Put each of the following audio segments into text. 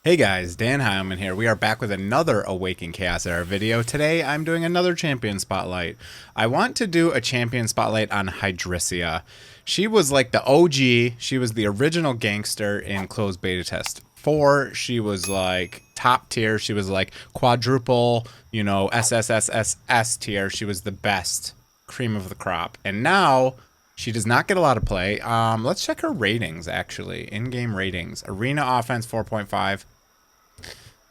Hey guys, DanHeilman here. We are back with another Awaken Chaos Era video. Today I'm doing another champion spotlight. I want to do a champion spotlight on Hydrissea. She was like the OG. She was the original gangster in closed beta test 4. She was like top tier. She was like quadruple, SSSSS tier. She was the best, cream of the crop. And now she does not get a lot of play. Let's check her ratings, actually. In-game ratings. Arena offense 4.5.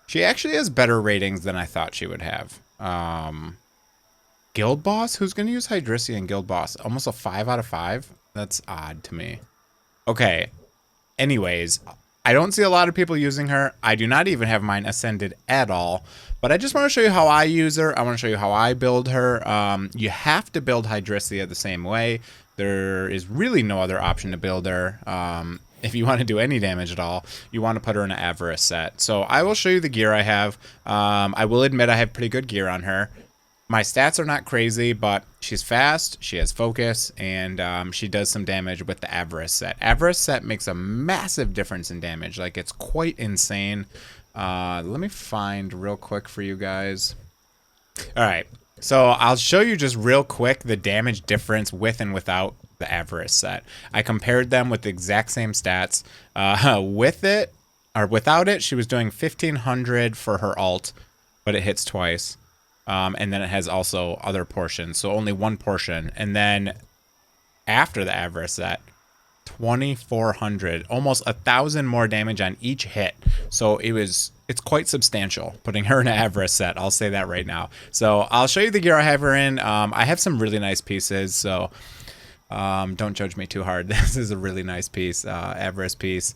She actually has better ratings than I thought she would have. Guild Boss? Who's going to use Hydrissea in Guild Boss? Almost a 5 out of 5? That's odd to me. Okay. Anyways, I don't see a lot of people using her. I do not even have mine ascended at all. But I just want to show you how I use her. I want to show you how I build her. You have to build Hydrissea the same way. There is really no other option to build her. If you want to do any damage at all, you want to put her in an Avarice set. So I will show you the gear I have. I will admit I have pretty good gear on her. My stats are not crazy, but she's fast, she has focus, and she does some damage with the Avarice set. Avarice set makes a massive difference in damage. Like, it's quite insane. Let me find real quick for you guys. All right. So I'll show you just real quick the damage difference with and without the Avarice set. I compared them with the exact same stats. With it, or without it, she was doing 1500 for her ult, but it hits twice. And then it has also other portions, so only one portion. And then after the Avarice set, 2400, almost 1000 more damage on each hit. So it's quite substantial putting her in an Avarice set. I'll say that right now. So I'll show you the gear I have her in. I have some really nice pieces, so don't judge me too hard. This is a really nice piece, Avarice piece.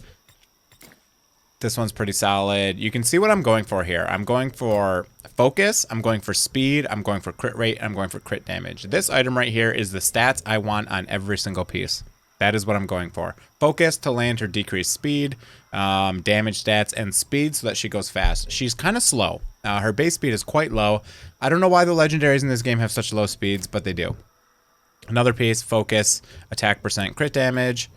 This one's pretty solid. You can see what I'm going for here. I'm going for focus, I'm going for speed, I'm going for crit rate, I'm going for crit damage. This item right here is the stats I want on every single piece. That is what I'm going for. Focus to land her decreased speed, damage stats, and speed so that she goes fast. She's kind of slow. Her base speed is quite low. I don't know why the legendaries in this game have such low speeds, but they do. Another piece, focus, attack percent, crit damage.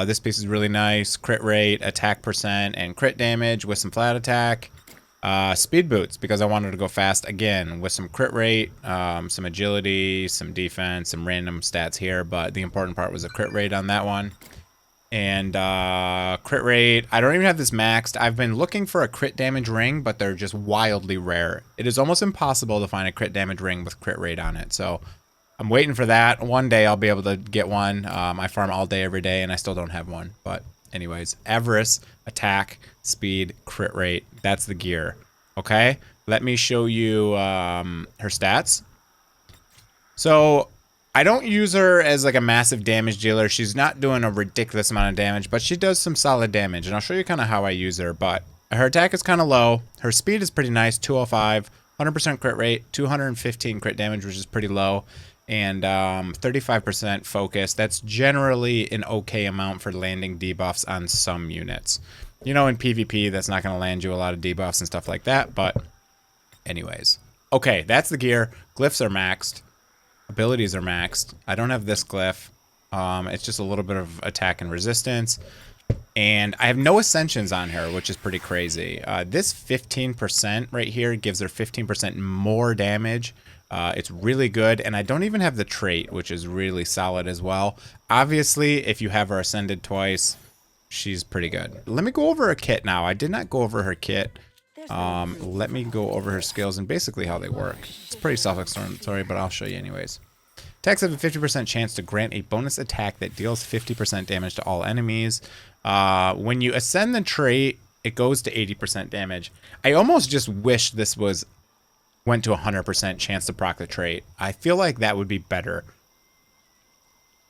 This piece is really nice. Crit rate, attack percent, and crit damage with some flat attack. Speed boots, because I wanted to go fast again with some crit rate, some agility, some defense, some random stats here, but the important part was the crit rate on that one. And crit rate, I don't even have this maxed. I've been looking for a crit damage ring, but they're just wildly rare. It is almost impossible to find a crit damage ring with crit rate on it, so I'm waiting for that. One day I'll be able to get one. I farm all day, every day, and I still don't have one. But anyways, Avarice, attack, speed, crit rate. That's the gear. Okay? Let me show you her stats. So I don't use her as like a massive damage dealer. She's not doing a ridiculous amount of damage, but she does some solid damage. And I'll show you kind of how I use her. But her attack is kind of low. Her speed is pretty nice, 205. 100% crit rate, 215 crit damage, which is pretty low. And 35% focus. That's generally an okay amount for landing debuffs on some units. You know, in PvP, that's not going to land you a lot of debuffs and stuff like that, but anyways. Okay, that's the gear. Glyphs are maxed. Abilities are maxed. I don't have this glyph. It's just a little bit of attack and resistance. And I have no ascensions on her, which is pretty crazy. This 15% right here gives her 15% more damage. It's really good, and I don't even have the trait, which is really solid as well. Obviously, if you have her ascended twice, she's pretty good. Let me go over her kit now. I did not go over her kit. Let me go over her skills and basically how they work. It's pretty self-explanatory, but I'll show you anyways. Attacks have a 50% chance to grant a bonus attack that deals 50% damage to all enemies. When you ascend the trait, it goes to 80% damage. I almost just wish this went to 100% chance to proc the trait. I feel like that would be better.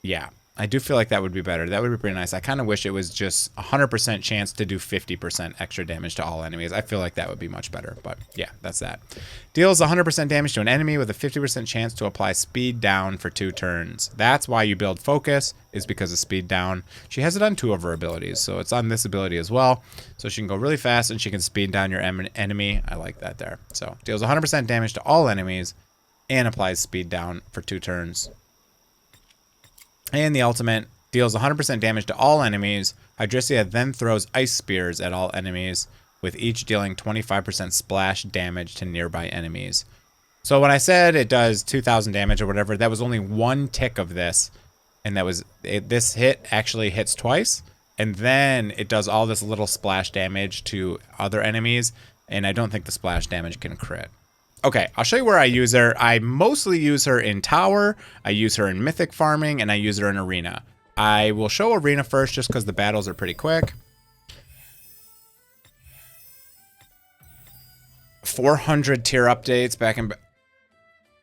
Yeah, I do feel like that would be better. That would be pretty nice. I kind of wish it was just 100% chance to do 50% extra damage to all enemies. I feel like that would be much better, but yeah, that's that. Deals 100% damage to an enemy with a 50% chance to apply speed down for 2 turns. That's why you build focus, is because of speed down. She has it on 2 of her abilities, so it's on this ability as well. So she can go really fast and she can speed down your enemy. I like that there. So deals 100% damage to all enemies and applies speed down for 2 turns. And the ultimate deals 100% damage to all enemies. Hydrissea then throws ice spears at all enemies. with each dealing 25% splash damage to nearby enemies. So when I said it does 2,000 damage or whatever, that was only one tick of this. And that was this hit actually hits twice. And then it does all this little splash damage to other enemies. And I don't think the splash damage can crit. Okay, I'll show you where I use her. I mostly use her in tower. I use her in mythic farming. And I use her in arena. I will show arena first just because the battles are pretty quick. 400 tier updates back in...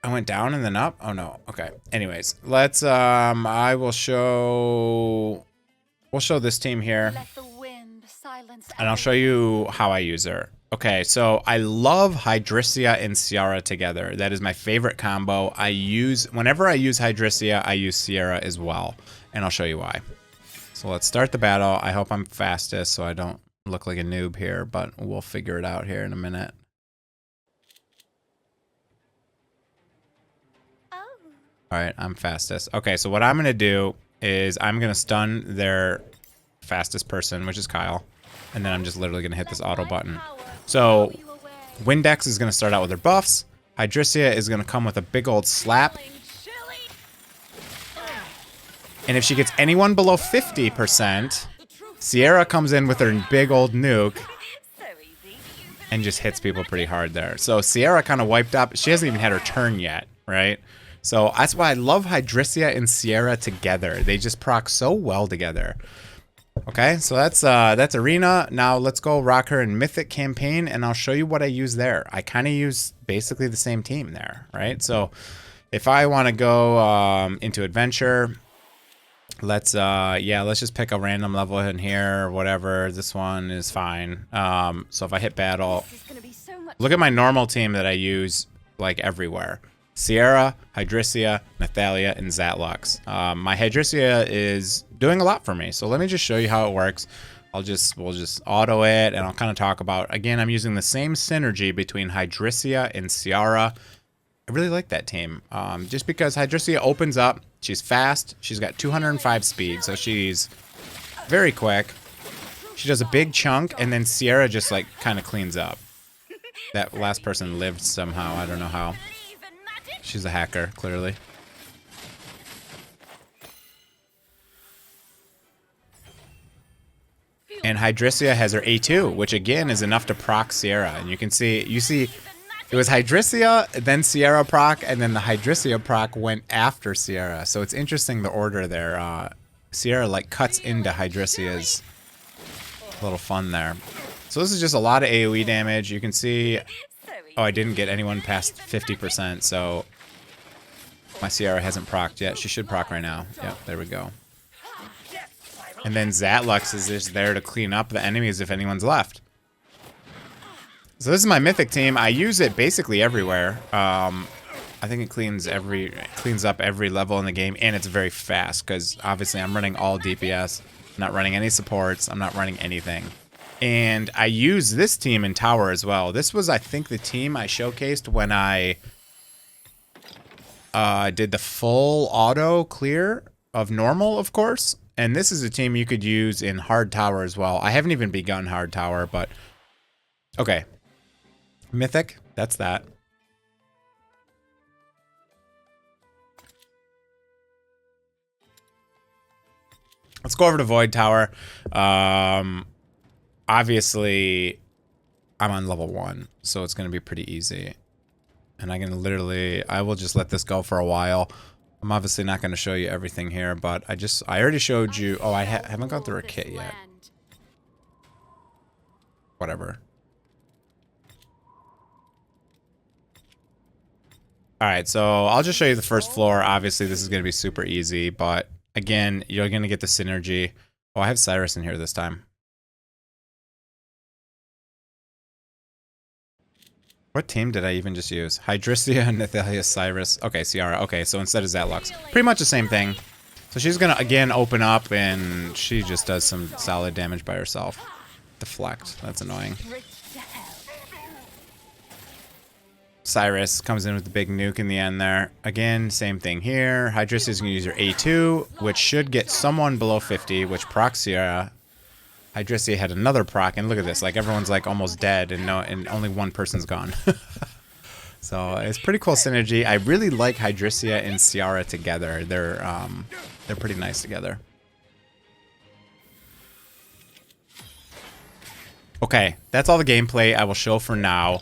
I went down and then up? Oh no. Okay. Anyways, let's I will show... We'll show this team here. And I'll show you how I use her. Okay, so I love Hydrissea and Ciara together. That is my favorite combo. Whenever I use Hydrissea, I use Ciara as well. And I'll show you why. So let's start the battle. I hope I'm fastest so I don't look like a noob here, but we'll figure it out here in a minute. Alright, I'm fastest. Okay, so what I'm going to do is I'm going to stun their fastest person, which is Kyle. And then I'm just literally going to hit this auto button. So, Windex is going to start out with her buffs. Hydrissea is going to come with a big old slap. And if she gets anyone below 50%, Ciara comes in with her big old nuke. And just hits people pretty hard there. So, Ciara kind of wiped up. She hasn't even had her turn yet, right? So that's why I love Hydrissea and Ciara together. They just proc so well together. Okay, so that's arena. Now let's go rock her in Mythic campaign, and I'll show you what I use there. I kind of use basically the same team there, right? So if I want to go into adventure, let's just pick a random level in here or whatever. This one is fine. So if I hit battle, look at my normal team that I use like everywhere. Ciara, Hydrissea, Nathalia, and Zatlux. My Hydrissea is doing a lot for me, so let me just show you how it works. We'll just auto it, and I'll kind of talk about, again, I'm using the same synergy between Hydrissea and Ciara. I really like that team, just because Hydrissea opens up, she's fast, she's got 205 speed, so she's very quick. She does a big chunk, and then Ciara just like kind of cleans up. That last person lived somehow, I don't know how. She's a hacker, clearly. And Hydrissea has her A2, which again is enough to proc Ciara. And you see, it was Hydrissea, then Ciara proc, and then the Hydrissea proc went after Ciara. So it's interesting the order there. Ciara like cuts into Hydrissea's. A little fun there. So this is just a lot of AoE damage. You can see, oh, I didn't get anyone past 50%, so my Ciara hasn't procced yet. She should proc right now. Yep, there we go. And then Zatlux is just there to clean up the enemies if anyone's left. So this is my Mythic team. I use it basically everywhere. I think it cleans up every level in the game, and it's very fast because obviously I'm running all DPS. I'm not running any supports. I'm not running anything. And I use this team in tower as well. This was, I think, the team I showcased when I did the full auto clear of normal, of course. And this is a team you could use in hard tower as well. I haven't even begun hard tower, but okay. Mythic, that's that. Let's go over to Void Tower. Obviously, I'm on level 1, so it's going to be pretty easy. And I will just let this go for a while. I'm obviously not going to show you everything here, but I already showed you. Oh, I haven't gone through a kit yet. Whatever. All right, so I'll just show you the first floor. Obviously, this is going to be super easy, but again, you're going to get the synergy. Oh, I have Cyrus in here this time. What team did I even just use? Hydrissea, Nathalia, Cyrus. Okay, Ciara. Okay, so instead of Zatlux. Pretty much the same thing. So she's going to, again, open up, and she just does some solid damage by herself. Deflect. That's annoying. Cyrus comes in with the big nuke in the end there. Again, same thing here. Hydrissea is going to use her A2, which should get someone below 50, which procs Ciara. Hydrissea had another proc, and look at this. Like, everyone's like almost dead, and only one person's gone. So it's pretty cool synergy. I really like Hydrissea and Ciara together. They're pretty nice together. Okay, that's all the gameplay I will show for now.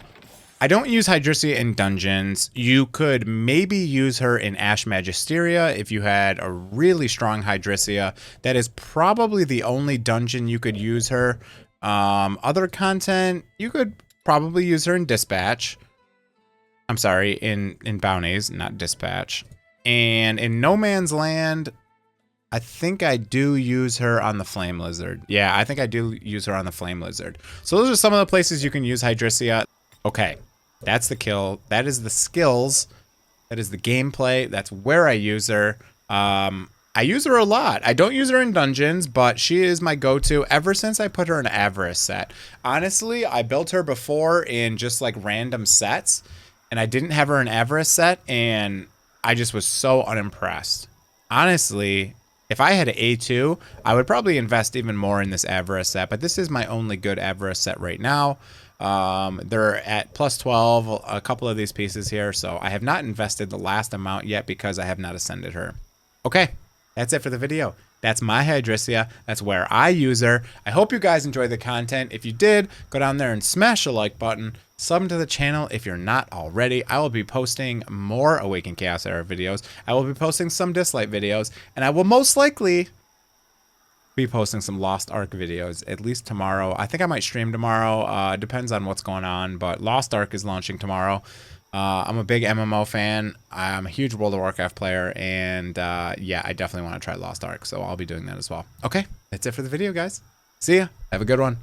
I don't use Hydrissea in dungeons. You could maybe use her in Ash Magisteria if you had a really strong Hydrissea. That is probably the only dungeon you could use her. Other content, you could probably use her in Dispatch. I'm sorry, in Bounties, not Dispatch. And in No Man's Land, I think I do use her on the Flame Lizard. Yeah, I think I do use her on the Flame Lizard. So those are some of the places you can use Hydrissea. Okay, that's the kill. That is the skills. That is the gameplay. That's where I use her. I use her a lot. I don't use her in dungeons, but she is my go-to ever since I put her in an Avarice set. Honestly, I built her before in just like random sets, and I didn't have her in Avarice set, and I just was so unimpressed. Honestly, if I had an A2, I would probably invest even more in this Avarice set, but this is my only good Avarice set right now. They're at plus 12, a couple of these pieces here, so I have not invested the last amount yet because I have not ascended her. Okay, that's it for the video. That's my Hydrissea. That's where I use her. I hope you guys enjoyed the content. If you did, go down there and smash the like button. Sub to the channel if you're not already. I will be posting more Awaken Chaos Era videos. I will be posting some Dislight videos. And I will most likely be posting some Lost Ark videos, at least tomorrow. I think I might stream tomorrow. Depends on what's going on. But Lost Ark is launching tomorrow. I'm a big MMO fan. I'm a huge World of Warcraft player, and yeah, I definitely want to try Lost Ark, so I'll be doing that as well. Okay, that's it for the video, guys. See ya. Have a good one.